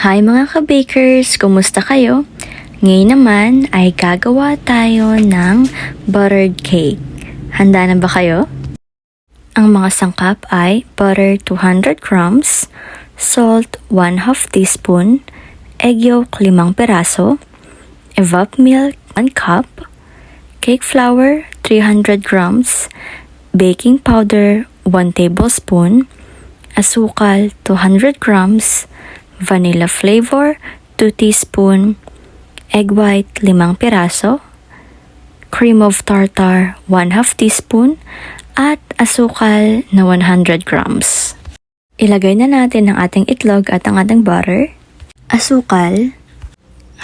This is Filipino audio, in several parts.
Hi mga ka-bakers! Kumusta kayo? Ngayon naman ay gagawa tayo ng buttered cake. Handa na ba kayo? Ang mga sangkap ay butter 200 grams, salt 1/2 teaspoon, egg yolk 5 peraso, evap milk 1 cup, cake flour 300 grams, baking powder 1 tablespoon, asukal 200 grams, vanilla flavor 2 teaspoon, egg white 5 piraso, cream of tartar 1/2 teaspoon, at asukal na 100 grams. Ilagay na natin ang ating itlog at ang ating butter. Asukal,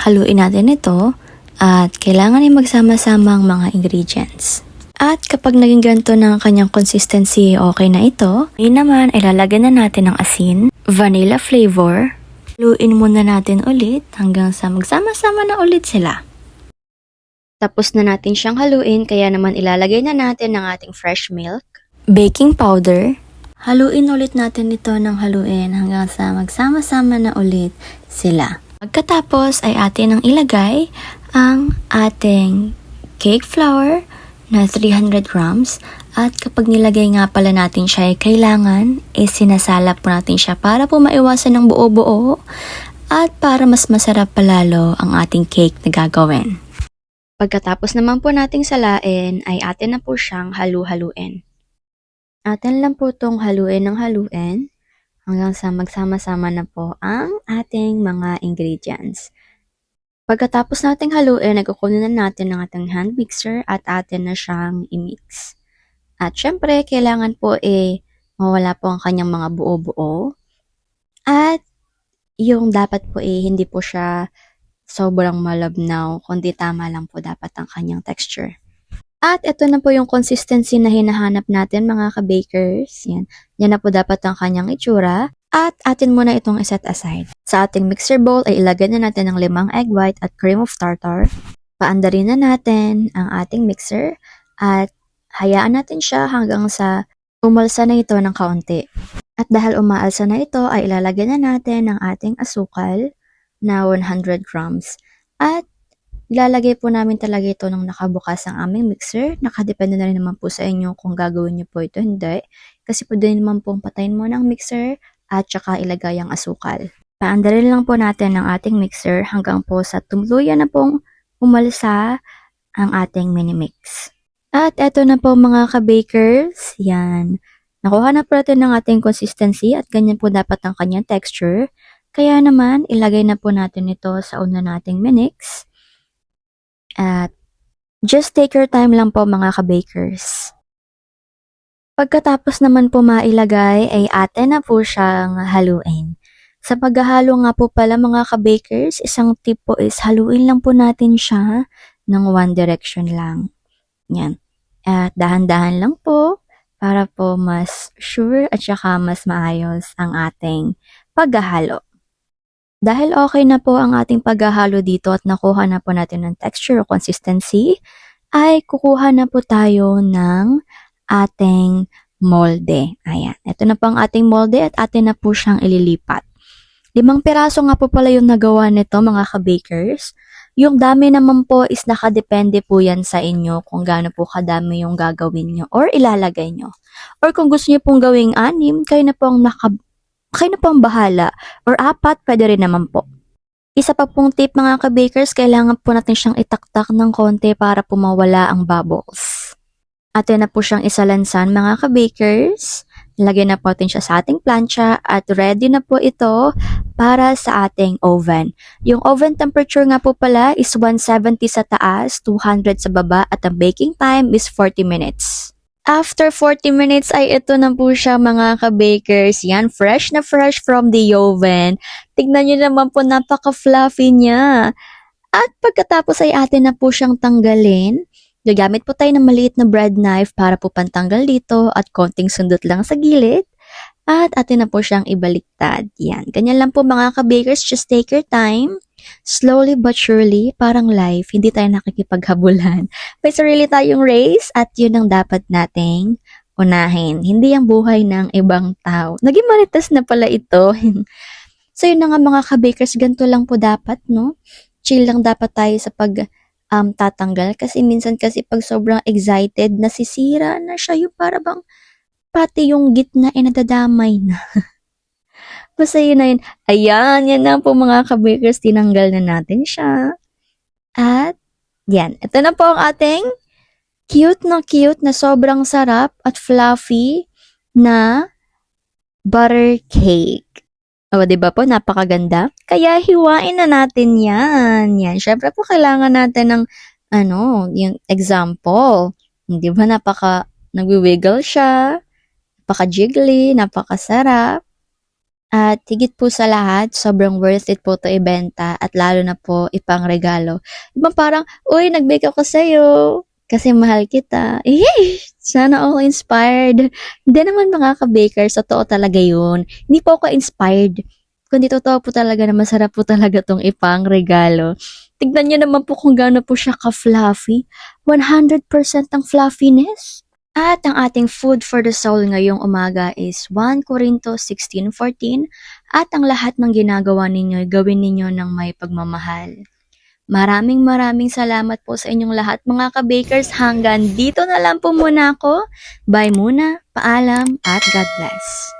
haluin natin ito at kailangan ay magsama-sama ang mga ingredients. At kapag naging ganito ng kanyang consistency, okay na ito. Ngayon naman, ilalagay na natin ang asin, vanilla flavor. Haluin muna natin ulit hanggang sa magsama-sama na ulit sila. Tapos na natin siyang haluin, kaya naman ilalagay na natin ang ating fresh milk. Baking powder. Haluin ulit natin ito ng haluin hanggang sa magsama-sama na ulit sila. Pagkatapos ay atin ang ilagay ang ating cake flour na 300 grams. At kapag nilagay nga pala natin siya, ay kailangan sinasalap po natin siya para po maiwasan ng buo-buo at para mas masarap palalo ang ating cake na gagawin. Pagkatapos naman po nating salain, ay atin na po siyang halu-haluin. Atin lang po itong haluin ng haluin hanggang sa magsama-sama na po ang ating mga ingredients. Pagkatapos nating haluin, nagkukunin na natin ang ating hand mixer at atin na siyang i-mix. At syempre, kailangan po mawala po ang kanyang mga buo-buo. At yung dapat po hindi po siya sobrang malabnaw, kundi tama lang po dapat ang kanyang texture. At ito na po yung consistency na hinahanap natin mga ka-bakers. Yan na po dapat ang kanyang itsura. At atin muna itong iset aside. Sa ating mixer bowl ay ilagay na natin ang 5 egg white at cream of tartar. Paandarin na natin ang ating mixer at hayaan natin siya hanggang sa umalsa na ito ng kaunti. At dahil umaalsa na ito ay ilalagay na natin ang ating asukal na 100 grams. At ilalagay po namin talaga ito nung nakabukas ang aming mixer. Nakadepende na rin naman po sa inyo kung gagawin niyo po ito, hindi. Kasi pwede naman pong patayin mo ng mixer at saka ilagay ang asukal. Paandarin lang po natin ang ating mixer hanggang po sa tuluyan na pong umalsa ang ating mini mix. At eto na po mga ka-bakers, yan. Nakuha na po natin ng ating consistency at ganyan po dapat ang kanyang texture. Kaya naman, ilagay na po natin ito sa una nating minix. At just take your time lang po mga ka-bakers. Pagkatapos naman po mailagay ay atin na po siyang haluin. Sa paghahalo nga po pala mga ka-bakers, isang tip po is haluin lang po natin siya ng one direction lang. Yan. At dahan-dahan lang po para po mas sure at saka mas maayos ang ating paghahalo. Dahil okay na po ang ating paghahalo dito at nakuha na po natin ng texture o consistency, ay kukuha na po tayo ng ating molde. Ayan. Ito na po ang ating molde at atin na po siyang ililipat. 5 piraso nga po pala yung nagawa nito mga ka-bakers. Yung dami naman po is nakadepende po yan sa inyo kung gaano po kadami yung gagawin nyo or ilalagay nyo. Or kung gusto nyo pong gawing 6, kayo na pong bahala. Or 4, pwede rin naman po. Isa pa pong tip mga ka-bakers, kailangan po natin siyang itaktak ng konti para po mawala ang bubbles. Atin na po siyang isalansan mga ka-bakers. Lagay na po natin siya sa ating plancha at ready na po ito para sa ating oven. Yung oven temperature nga po pala is 170 sa taas, 200 sa baba at ang baking time is 40 minutes. After 40 minutes ay ito na po siya mga ka-bakers. Yan, fresh na fresh from the oven. Tignan nyo naman po, napaka-fluffy niya. At pagkatapos ay atin na po siyang tanggalin. Gagamit po tayo ng maliit na bread knife para po pantanggal dito at konting sundot lang sa gilid. At atin na po siyang ibaliktad. Yan, ganyan lang po mga ka-bakers. Just take your time. Slowly but surely, parang life, hindi tayo nakikipaghabulan. May sarili tayong race at yun ang dapat nating unahin. Hindi ang buhay ng ibang tao. Naging marites na pala ito. So yun na nga mga ka-bakers, ganito lang po dapat, no? Chill lang dapat tayo sa pag tatanggal kasi minsan kasi pag sobrang excited, nasisira na siya yung para bang pati yung gitna ay nadadamay na. Basta yun na yun. Ayan, yan na po mga ka-bakers, tinanggal na natin siya. At yan, ito na po ang ating cute na sobrang sarap at fluffy na butter cake. O, di ba po, napakaganda? Kaya hiwain na natin yan. Yan, syempre po kailangan natin ng, yung example. Di ba, nagwi-wiggle siya, napaka-jiggly, napakasarap. At higit po sa lahat, sobrang worth it po to ibenta at lalo na po ipang regalo. Diba parang, uy, nag-bake ako sa'yo kasi mahal kita. Sana ako inspired. Hindi naman mga ka-bakers, totoo talaga yun. Hindi po ako inspired. Kundi totoo po talaga na masarap po talaga tong ipang regalo. Tignan nyo naman po kung gaano po siya ka-fluffy. 100% ang fluffiness. At ang ating food for the soul ngayong umaga is 1 Corinto 16:14 at ang lahat ng ginagawa ninyo gawin ninyo ng may pagmamahal. Maraming salamat po sa inyong lahat mga ka-bakers. Hanggang dito na lang po muna ako. Bye muna, paalam at God bless.